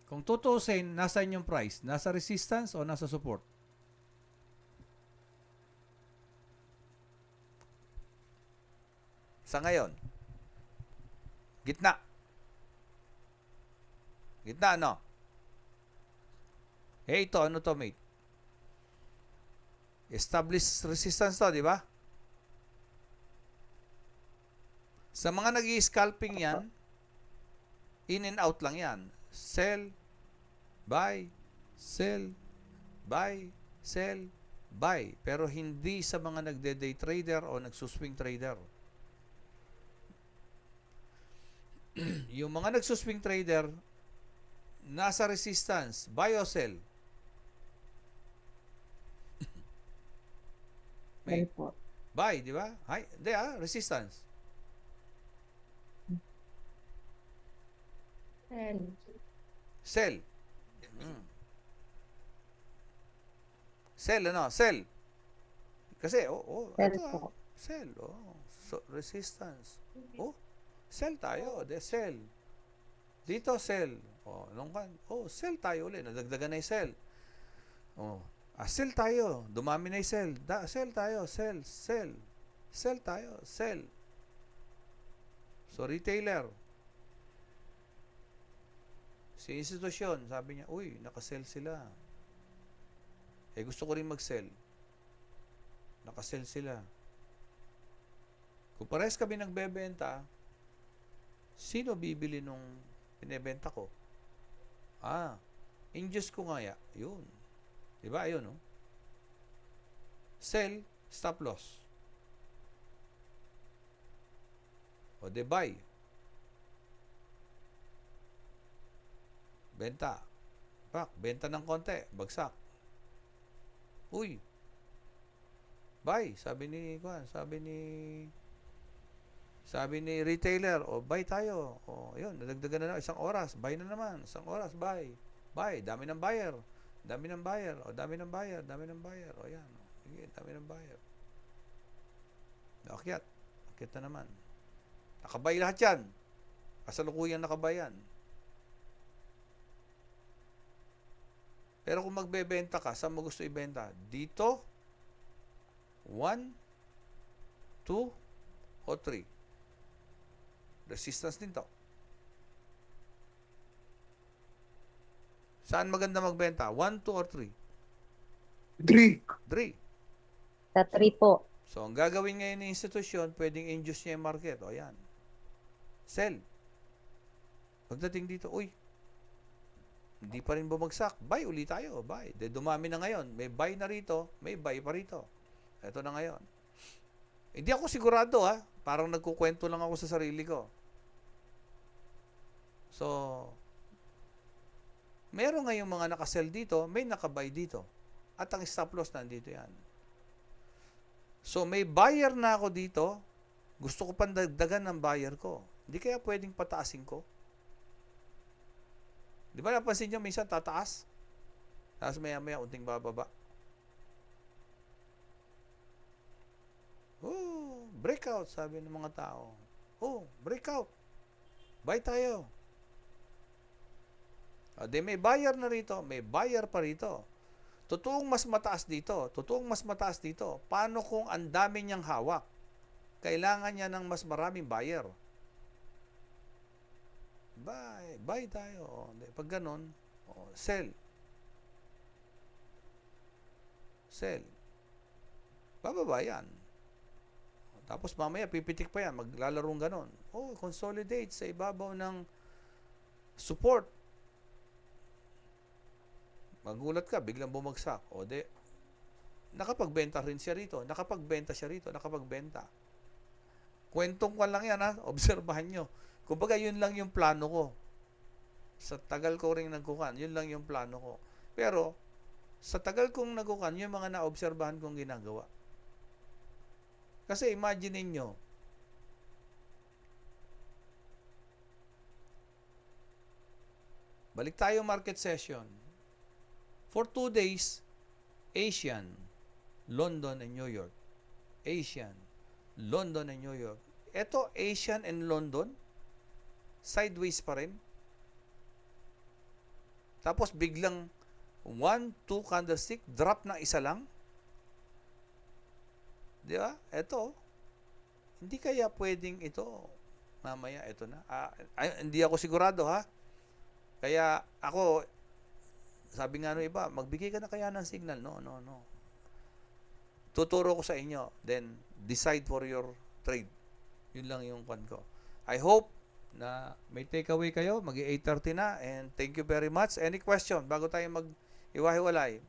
Kung tutuusin, nasaan yung price? Nasa resistance o nasa support? Sa ngayon, gitna. Gitna, ano? Ito, ano to, mate? Established resistance to, di ba? Sa mga nag-i-scalping yan, in and out lang yan. Sell, buy, sell, buy, sell, buy. Pero hindi sa mga nagde-day trader o nagsuswing trader. Yung mga nagsuswing trader, nasa resistance, buy or sell? Sell May po. buy, di ba? Hay, hindi resistance. Sell. Mm. Sell, ano? Sell. Kasi, Sell ito, po. sell, so, resistance. Sell tayo, sell. Dito, sell. Nung kan, sell tayo ulit. Nadagdagan na yung sell. Sell tayo. Dumami na yung sell. Sell tayo, sell, sell. Sell tayo, sell. So, retailer. Si institusyon, sabi niya, uy, nakasell sila. Gusto ko rin mag-sell. Nakasell sila. Kung parehas kami nagbebenta, sino bibili nung binebenta ko? Induce ko nga yun. Diba? Ayun, no? Sell, stop loss. O de buy. Benta. Benta ng konti. Bagsak. Uy. Buy. Sabi ni retailer, buy tayo. Yun, nadagdagan na isang oras. Buy na naman. Isang oras, buy. Buy. Dami ng buyer. Dami ng buyer. Dami ng buyer. Dami ng buyer. Yan. Sige, dami ng buyer. Akyat. Akyat na naman. Nakabay lahat yan. Kasalukuyang nakabay yan. Pero kung magbebenta ka, saan mo gusto ibenta? Dito? 1, 2, o 3? Resistance din to. Saan maganda magbenta? 1, 2, or 3? 3. 3. Sa 3 po. So, ang gagawin ngayon ng institusyon, pwedeng induce niya yung market. Yan. Sell. Pagdating dito, uy, hindi pa rin bumagsak. Buy ulit tayo. Buy. Dumami na ngayon. May buy na rito. May buy pa rito. Ito na ngayon. Hindi ako sigurado Parang nagkukwento lang ako sa sarili ko. So, meron ngayong mga nakasell dito. May nakabuy dito. At ang stop loss nandito yan. So, may buyer na ako dito. Gusto ko pang dagdagan ng buyer ko. Hindi kaya pwedeng pataasin ko? Di ba napansin nyo, minsan tataas? Tapos maya-maya, unting bababa. Breakout, sabi ng mga tao. Breakout. Buy tayo. May buyer na rito, may buyer pa rito. Totoong mas mataas dito. Paano kung ang dami niyang hawak? Kailangan niya ng mas maraming buyer. Buy tayo. Pag ganun, sell. Sell. Bababa yan. Tapos mamaya pipitik pa yan, maglalarong ganun. Consolidate sa ibabaw ng support. Magulat ka, biglang bumagsak. Nakapagbenta rin siya rito. Nakapagbenta. Kwentong ko lang yan, obserbahan nyo. Kumbaga, yun lang yung plano ko. Sa tagal ko ring nagkukan, yun lang yung plano ko. Pero, sa tagal kong nagkukan, yung mga naobserbahan kong ginagawa. Kasi imagine ninyo, balik tayo market session. For 2 days, Asian, London and New York. Asian, London and New York. Ito, Asian and London, sideways pa rin. Tapos biglang 1, 2 candlestick, drop na isa lang. Di ba? Ito, hindi kaya pwedeng ito, mamaya ito na. Hindi ako sigurado ha. Kaya ako, sabi nga no iba, magbigay ka na kaya ng signal. No. Tuturo ko sa inyo. Then, decide for your trade. Yun lang yung kwan ko. I hope na may takeaway kayo. Mag-8:30 na. And thank you very much. Any question bago tayo mag-iwahiwalay?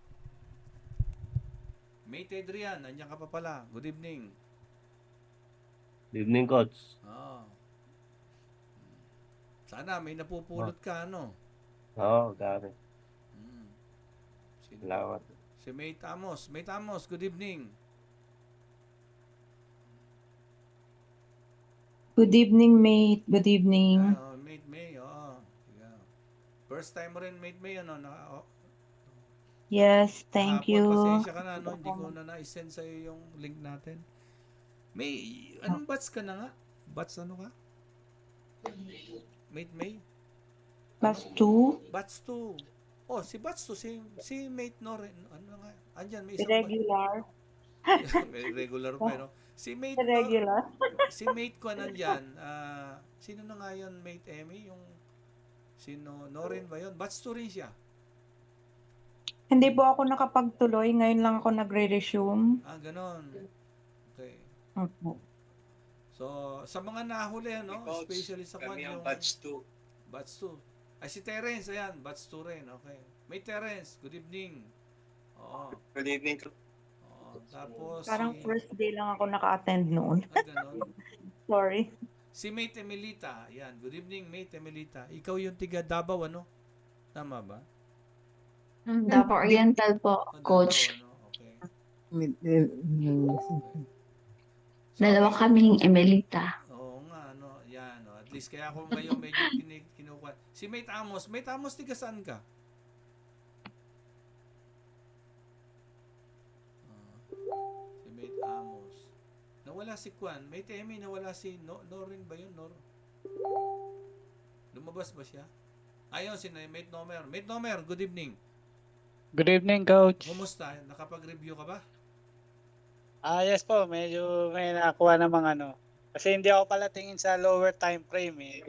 Mate Adrian, nandiyan ka pa pala. Good evening. Good evening, Coach. Sana may napupulot ka, ano? Oo, dami. Sino Salamat. ba? Si Mate Amos. Mate Amos, good evening. Good evening, mate. Good evening. Mate May, yeah. First time mo rin, Mate May, ano? Yes, thank Kahapon, you. pasensya ka na, no? Hindi ko na na-send sa'yo yung link natin. May, anong batch ka na nga? Batch ano ka? Mate May? Plus 2. Batch 2. Oh, si Batch 2, si Mate Noren, ano nga? Andyan, may isang Irregular. may regular pa, no? Si Mate Irregular. si Mate ko nandyan, sino na nga yun, Mate Emmy? Yung, sino, Noren ba yun? Batch 2 rin siya. Hindi po ako nakapagtuloy. Ngayon lang ako nagre-resume. Ganon. Okay. Opo. So, sa mga nahuli, ano, Coach, especially sa kwan kami ang yung batch 2. batch 2. Ay, si Terence, ayan, batch 2 rin, okay. May Terence, good evening. Oo. Good evening. Tapos, Parang first day lang ako naka-attend noon. ganon. Sorry. Si Mate Emelita, ayan, good evening, Mate Emelita. Ikaw yung tiga Davao, ano? Tama ba? Davao Oriental po, Coach. Davao, ano? Okay. So, Dalawa kaming Emelita. oo nga, ano, yan, no. At least kaya ako ngayon medyo kinukuha. Si Mate Amos, tiga saan ka? Si Mate Amos. Nawala si Kwan. Mate Emmy, nawala si Norin ba yun? Lumabas ba siya? Ayun, si Mate Nomer. Mate Nomer, good evening. Good evening, Coach. Kumusta? Nakapag-review ka ba? Yes po, medyo may nakakuha namang ano. Kasi hindi ako pala tingin sa lower time frame eh.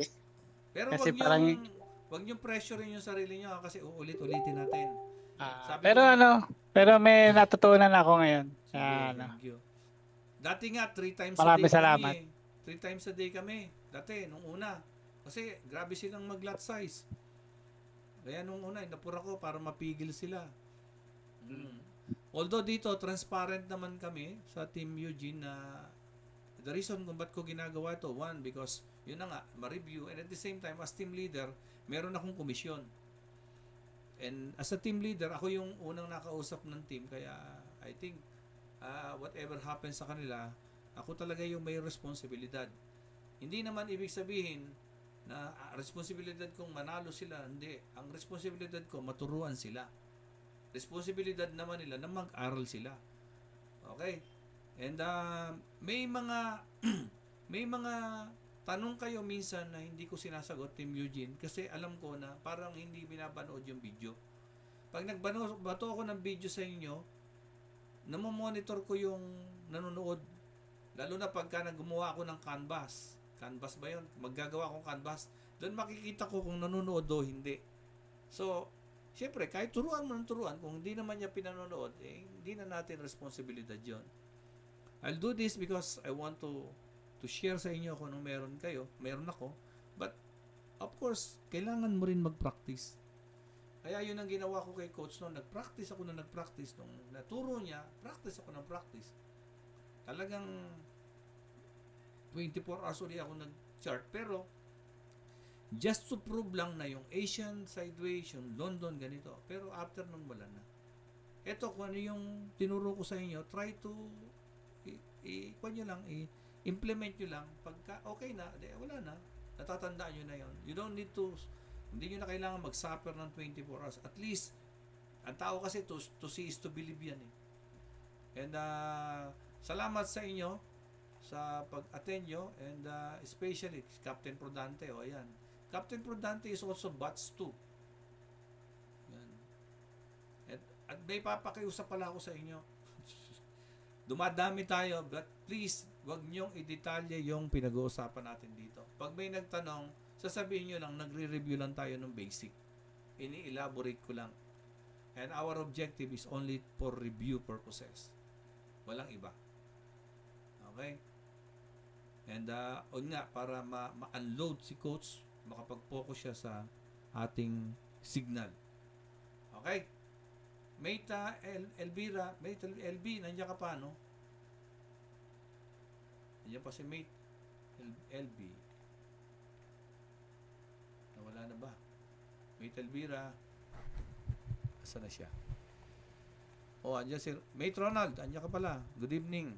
Pero Kasi wag niyong pressurein yung sarili niyo kasi uulit-ulitin natin. Sabi Pero ko- pero may natutunan ako ngayon. Sige, Ano. thank you. Dati nga, 3 times Maraming a day salamat. kami. 3 times a day kami. Dati, nung una. Kasi, grabe silang mag-lot size. Kaya nung una, napura ko para mapigil sila. Although dito, transparent naman kami sa Team Eugene na the reason kung ba't ko ginagawa ito, one, because yun na nga, ma-review. And at the same time, as team leader, meron akong komisyon. And as a team leader, ako yung unang nakausap ng team. Kaya, I think, whatever happens sa kanila, ako talaga yung may responsibilidad. Hindi naman ibig sabihin na responsibilidad kong manalo sila. Hindi. Ang responsibilidad ko, maturuan sila. Responsibilidad naman nila na mag-aral sila. Okay? And may mga may mga tanong kayo minsan na hindi ko sinasagot, Team Eugene, kasi alam ko na parang hindi binabanood yung video. Pag nagbato ako ng video sa inyo, namomonitor ko yung nanonood. Lalo na pagka gumawa ako ng canvas. Canvas ba yun? Maggagawa akong canvas. Doon makikita ko kung nanonood o hindi. So, syempre, kahit turuan mo ng turuan, kung hindi naman niya pinanonood, hindi na natin responsibilidad yon. I'll do this because I want to share sa inyo kung anong meron ako. But, of course, kailangan mo rin mag-practice. Kaya yun ang ginawa ko kay Coach noon. Nag-practice ako na nag-practice. Nung naturo niya, practice ako ng practice. Talagang 24 hours ulit ako nag-chart. Pero, Just to prove lang na yung Asian sideways, yung London ganito. Pero after nun wala na. Ito kung ano yung tinuro ko sa inyo, try to kuha nyo lang, implement nyo lang. Pagka okay na, wala na. Natatandaan nyo na yon. You don't need to, hindi nyo na kailangan mag-suffer ng 24 hours. At least, ang tao kasi to see is to believe yan eh. And salamat sa inyo sa pag-attend nyo, and especially Captain Prudante, ayan. Captain Prudante is also batch 2. Yan. At may papakiusap pala ako sa inyo. Dumadami tayo, but please, wag nyong i-detalye yung pinag-uusapan natin dito. Pag may nagtanong, sasabihin nyo lang, nagre-review lang tayo ng basic. Ini-elaborate ko lang. And our objective is only for review purposes. Walang iba. Okay? And para ma-unload si coach, makapag-focus siya sa ating signal. Okay? Mate Elvira, Mate LB, nandiyan ka pa, no? Nandiyan pa si Mate LB. Nawala na ba? Mate Elvira, asa na siya? Oh, andiyan si Mate Ronald, andiyan ka pala. Good evening.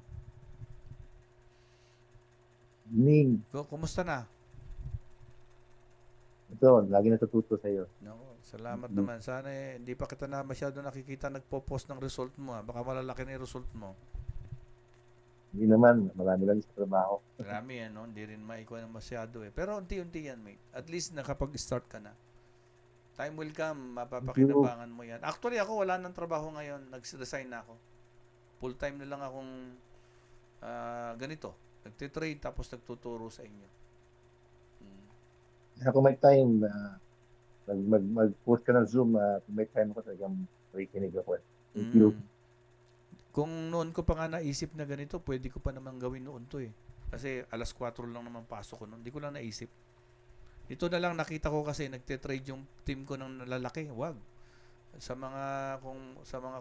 Ning. Kumusta na? Ito, lagi natututo sa'yo. Nako, salamat naman. Sana hindi pa kita na masyado nakikita nagpo-post ng result mo. Baka malalaki na yung result mo. Hindi naman, marami lang sa trabaho. Marami yan, no? Hindi rin maikuha ng masyado eh. Pero unti-unti yan, mate. At least nakapag-start ka na. Time will come, mapapakinabangan mo yan. Actually, ako wala nang trabaho ngayon. Nag-resign na ako. Full-time na lang akong ganito. Nagtitrade tapos nagtuturo sa inyo. Kung may time na mag-post ka ng Zoom, kung may time ko talagang makikinig ako. Thank you. Kung noon ko pa nga naisip na ganito, pwede ko pa naman gawin noon to eh. Kasi alas 4 lang naman pasok ko noon. Hindi ko lang naisip. Ito na lang nakita ko kasi nagte-trade yung team ko ng lalaki. Wag. Sa mga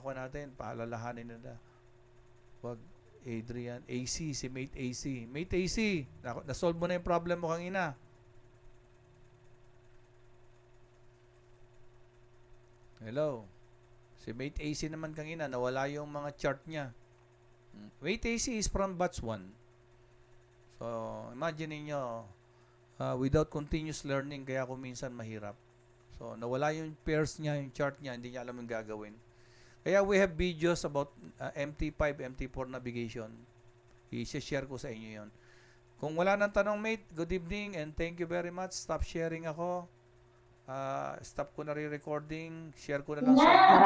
kuha natin, paalalahanin nila. Wag. Adrian, AC, si Mate AC. Mate AC, na-solve mo na yung problem mo kanina. Hello. Si Mate AC naman kanina, nawala yung mga chart niya. Mate AC is from batch 1. So, imagine niyo without continuous learning, kaya ako minsan mahirap. So, nawala yung pairs niya, yung chart niya, hindi niya alam yung gagawin. Kaya we have videos about MT5, MT4 navigation. I-share ko sa inyo yon. Kung wala nang tanong, mate, good evening and thank you very much. Stop sharing ako. Stop ko na re-recording. Share ko na lang sa inyo.